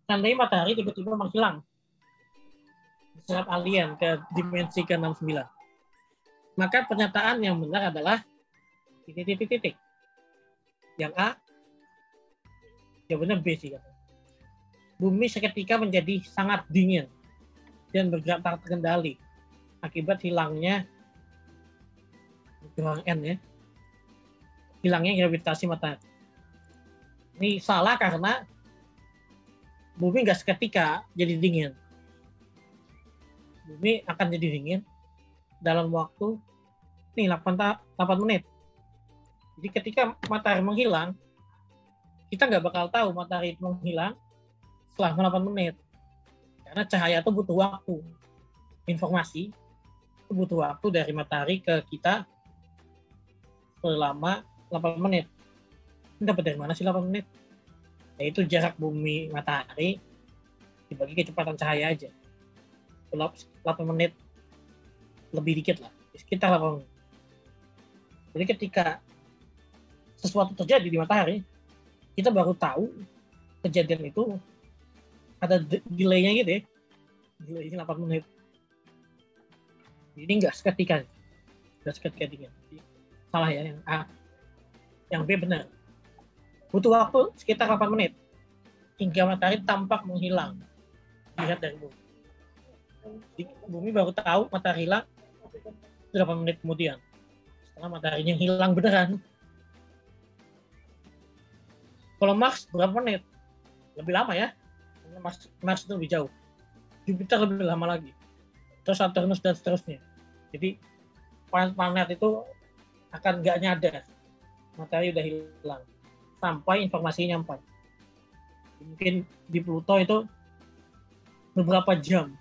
Seandainya matahari tiba-tiba menghilang, diserap alien ke dimensi ke-69, maka pernyataan yang benar adalah titik. Yang A, jawabannya B sih. Bumi seketika menjadi sangat dingin dan bergerak tak terkendali akibat hilangnya gelombang N, ya, hilangnya gravitasi matahari. Ini salah karena bumi nggak seketika jadi dingin. Bumi akan jadi dingin dalam waktu 8 menit. Jadi ketika matahari menghilang, kita nggak bakal tahu matahari menghilang setelah 8 menit. Karena cahaya itu butuh waktu. Informasi itu butuh waktu dari matahari ke kita selama 8 menit. Ini dapat dari mana sih 8 menit? Yaitu jarak bumi matahari dibagi kecepatan cahaya aja. 8 menit lebih dikit lah, sekitar 8 menit. Jadi ketika sesuatu terjadi di matahari, kita baru tahu kejadian itu ada delay-nya gitu ya. Delay-nya 8 menit. Jadi nggak seketika. Jadi, salah ya yang A. Yang B benar. Butuh waktu sekitar 8 menit hingga matahari tampak menghilang. Lihat dari bumi. Bumi baru tahu matahari hilang 8 menit kemudian. Setelah mataharinya hilang beneran. Kalau Mars berapa menit? Lebih lama ya. Mars itu lebih jauh. Jupiter lebih lama lagi. Terus Saturnus dan seterusnya. Jadi planet-planet itu akan nggak nyadar matahari udah hilang sampai informasinya nyampai. Mungkin di Pluto itu beberapa jam.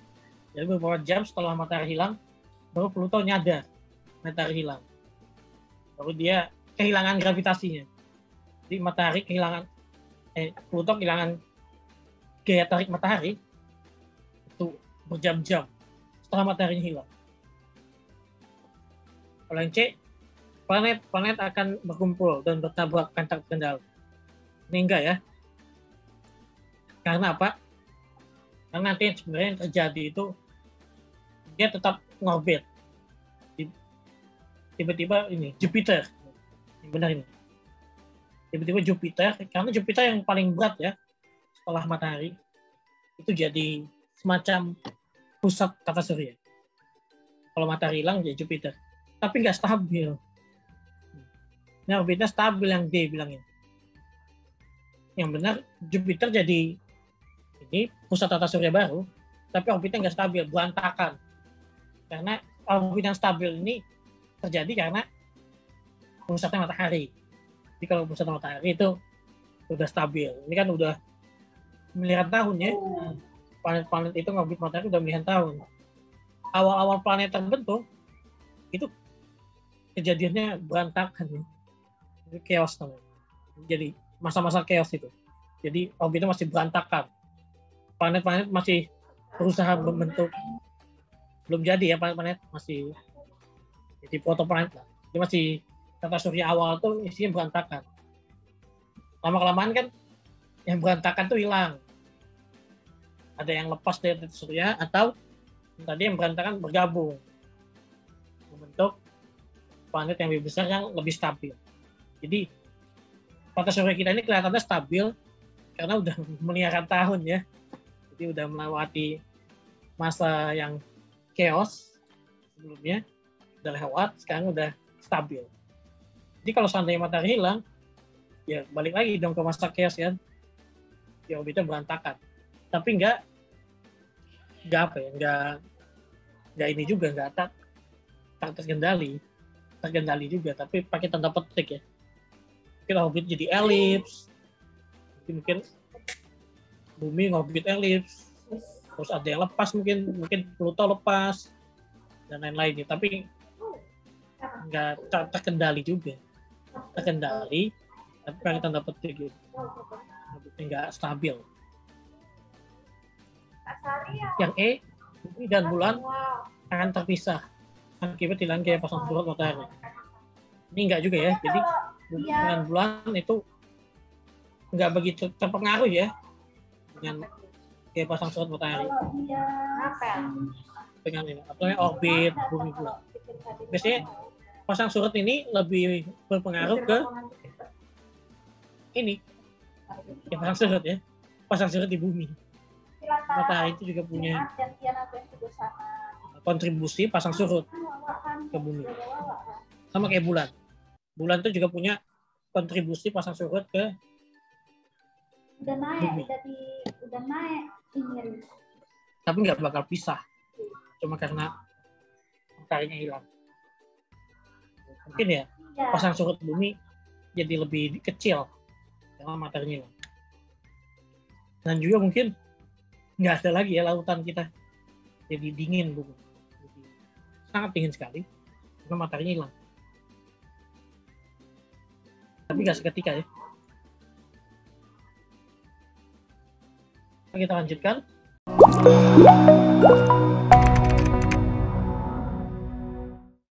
Jadi beberapa jam setelah matahari hilang, baru Pluto nyadar matahari hilang. Baru dia kehilangan gravitasinya. Jadi matahari Pluto kehilangan gaya tarik matahari itu berjam-jam setelah matahari hilang. Kalau yang C, planet akan berkumpul dan bertabrakan tak terkendali. Ini enggak ya. Karena apa? Karena nanti sebenarnya yang terjadi itu dia tetap ngorbit. Tiba-tiba ini Jupiter. Yang benar ini. Tiba-tiba Jupiter, karena Jupiter yang paling berat ya setelah matahari, itu jadi semacam pusat tata surya. Kalau matahari hilang jadi Jupiter. Tapi nggak stabil. Ini orbitnya stabil yang D bilangin. Yang benar Jupiter jadi ini pusat tata surya baru, tapi orbitnya nggak stabil, berantakan. Karena orbit yang stabil ini terjadi karena pusatnya matahari. Jadi kalau pusat matahari itu udah stabil. Ini kan udah miliaran tahun ya. Planet-planet itu ngorbit matahari udah miliaran tahun. Awal-awal planet terbentuk itu kejadiannya berantakan. Itu chaos namanya. Jadi masa-masa chaos itu. Jadi orbitnya masih berantakan. Planet-planet masih berusaha membentuk. Belum jadi ya planet-planet, masih jadi protoplanet lah. Jadi masih tata surya awal tuh isinya berantakan. Lama-kelamaan kan yang berantakan tuh hilang. Ada yang lepas dari tata surya atau tadi yang berantakan bergabung. Membentuk planet yang lebih besar yang lebih stabil. Jadi tata surya kita ini kelihatannya stabil karena udah miliaran tahun ya. Jadi udah melewati masa yang chaos sebelumnya, udah lewat, sekarang udah stabil. Jadi kalau seandainya matahari hilang, ya balik lagi dong ke masa chaos ya. Ya orbitnya berantakan. Tapi enggak ini juga enggak terkendali juga, tapi pakai tanda petik ya. Mungkin orbit jadi elips, mungkin bumi ngorbit elips, terus ada yang lepas mungkin Pluto lepas dan lain-lain. Tapi nggak terkendali juga, tapi pakai tanda petik gitu, nggak stabil. Yang E, bumi dan bulan akan terpisah akibat hilangnya gaya pasang surut matahari. Ini enggak juga ya. Jadi dengan bulan itu nggak begitu terpengaruh ya dengan kayak pasang surut matahari. Dengan ini, apa orbit bumi bulan. Biasanya pasang surut ini lebih berpengaruh ke ini, ya pasang surut di bumi. Matahari itu juga punya kontribusi pasang surut ke bumi, sama kayak bulan. Bulan itu juga punya kontribusi pasang surut ke bumi. Udah naik ini. Tapi nggak bakal pisah, cuma karena mataharinya hilang. Mungkin ya pasang surut bumi jadi lebih kecil karena mataharinya hilang. Dan juga mungkin nggak ada lagi ya lautan kita, jadi dingin bumi, jadi sangat dingin sekali karena mataharinya hilang. Tapi nggak seketika ya. Kita lanjutkan.